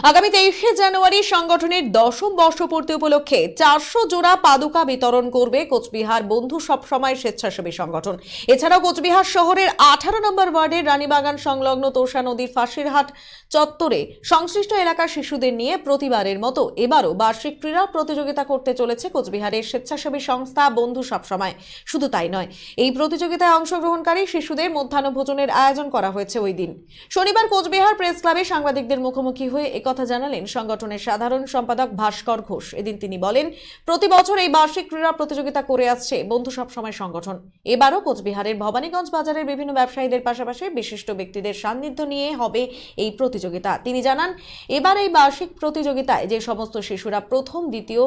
আগামী 23শে জানুয়ারি সংগঠনের 10ম বর্ষপূর্তি উপলক্ষে 400 জোড়া পাদুকা বিতরণ করবে কোচবিহার বন্ধু সবসময় স্বেচ্ছাসেবী সংগঠন। এছাড়াও কোচবিহার শহরের 18 নম্বর ওয়ার্ডের রানীবাগান সংলগ্ন তোষা নদীর ফাঁসিরহাট চত্বরে সংশ্লিষ্ট এলাকার শিশুদের নিয়ে প্রতিবারের মতো এবারও বার্ষিক ক্রীড়া প্রতিযোগিতা করতে চলেছে কোচবিহারের স্বেচ্ছাসেবী সংস্থা বন্ধু সবসময়। শুধু তাই নয়, এই প্রতিযোগিতায় অংশগ্রহণকারী শিশুদের মধ্যাহ্নভোজনের আয়োজন করা হয়েছে ওই দিন। শনিবার কোচবিহার প্রেস ক্লাবে সাংবাদিকদের মুখোমুখি হয়ে একথা জানালেন সংগঠনের সাধারণ সম্পাদক ভাস্কর ঘোষ। এদিন তিনি বলেন, প্রতি বছর এই বার্ষিক ক্রীড়া প্রতিযোগিতা করে আসছে বন্ধু সবসময় সংগঠন। এবারও কোচবিহারের ভবানীগঞ্জ বাজারের বিভিন্ন ব্যবসায়ীদের পাশাপাশি বিশিষ্ট ব্যক্তিদের সান্নিধ্য নিয়ে হবে এই প্রতিযোগিতা। তিনি জানান, এবার এই বার্ষিক প্রতিযোগিতায় যে সমস্ত শিশুরা প্রথম, দ্বিতীয়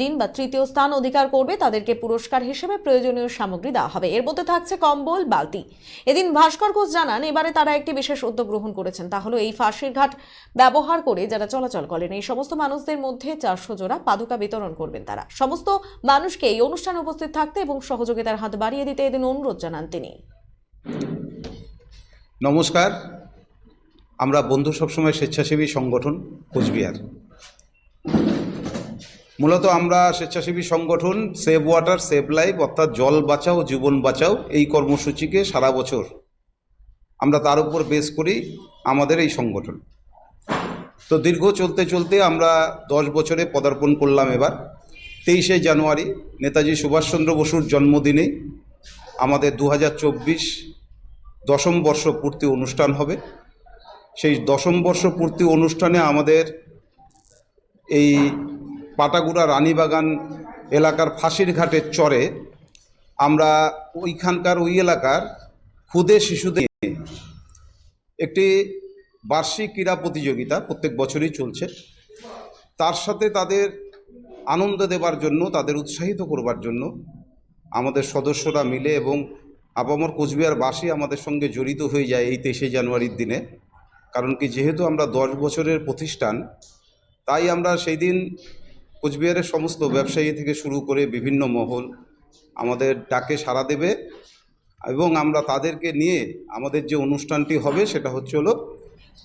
দিন বা তৃতীয় স্থান অধিকার করবে তাদেরকে পুরস্কার হিসেবে প্রয়োজনীয় সামগ্রী দেওয়া হবে। এর মধ্যে থাকছে কম্বল, বালতি। এদিন ভাস্কর ঘোষ জানান, এবারে তারা একটি বিশেষ উদ্যোগ গ্রহণ করেছেন, তা হলো এই ফাঁসির ঘাট ব্যবহার করে যারা চলাচল করেন এই সমস্ত মানুষদের মধ্যে 400 জোড়া পাদুকা বিতরণ করবেন তারা। সমস্ত মানুষকে এই অনুষ্ঠানে উপস্থিত থাকতে এবং সহযোগিতার হাত বাড়িয়ে দিতে এদিন অনুরোধ জানান তিনি। নমস্কার, আমরা বন্ধু সবসময় স্বেচ্ছাসেবী সংগঠন কোচবিহার। মূলত আমরা স্বেচ্ছাসেবী সংগঠন সেভ ওয়াটার সেভ লাইফ অর্থাৎ জল বাঁচাও জীবন বাঁচাও এই কর্মসূচিকে সারা বছর আমরা তার উপর বেস করি আমাদের এই সংগঠন। তো দীর্ঘ চলতে চলতে আমরা 10 বছরে পদার্পণ করলাম। এবার 23শে জানুয়ারি নেতাজি সুভাষচন্দ্র বসুর জন্মদিনে আমাদের 2024 10ম বর্ষ পূর্তি অনুষ্ঠান হবে। সেই 10ম বর্ষ পূর্তি অনুষ্ঠানে আমাদের এই পাটাগুড়া রানীবাগান এলাকার ফাঁসির ঘাটের চরে আমরা ওইখানকার ওই এলাকার ক্ষুদে শিশুদের একটি বার্ষিক ক্রীড়া প্রতিযোগিতা প্রত্যেক বছরই চলছে। তার সাথে তাদের আনন্দ দেবার জন্য, তাদের উৎসাহিত করবার জন্য আমাদের সদস্যরা মিলে এবং আপামর কোচবিহারবাসী আমাদের সঙ্গে জড়িত হয়ে যায় এই 23শে জানুয়ারির দিনে। কারণ কি, যেহেতু আমরা 10 বছরের প্রতিষ্ঠান, তাই আমরা সেই দিন কোচবিহারের সমস্ত ব্যবসায়ী থেকে শুরু করে বিভিন্ন মহল আমাদের ডাকে সাড়া দেবে এবং আমরা তাদেরকে নিয়ে আমাদের যে অনুষ্ঠানটি হবে সেটা হচ্ছে হলো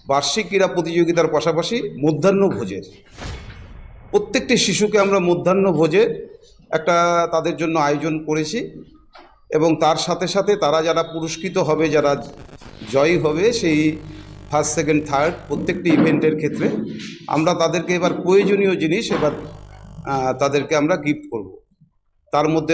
বার্ষিক ক্রীড়া প্রতিযোগিতার পাশাপাশি মধ্যাহ্নভোজের। প্রত্যেকটি শিশুকে আমরা মধ্যাহ্নভোজের একটা তাদের জন্য আয়োজন করেছি এবং তার সাথে সাথে তারা যারা পুরস্কৃত হবে, যারা জয়ী হবে, সেই ফার্স্ট, সেকেন্ড, থার্ড প্রত্যেকটি ইভেন্টের ক্ষেত্রে আমরা তাদেরকে এবার প্রয়োজনীয় জিনিস এবার তাদেরকে আমরা গিফট করব। তার মধ্যে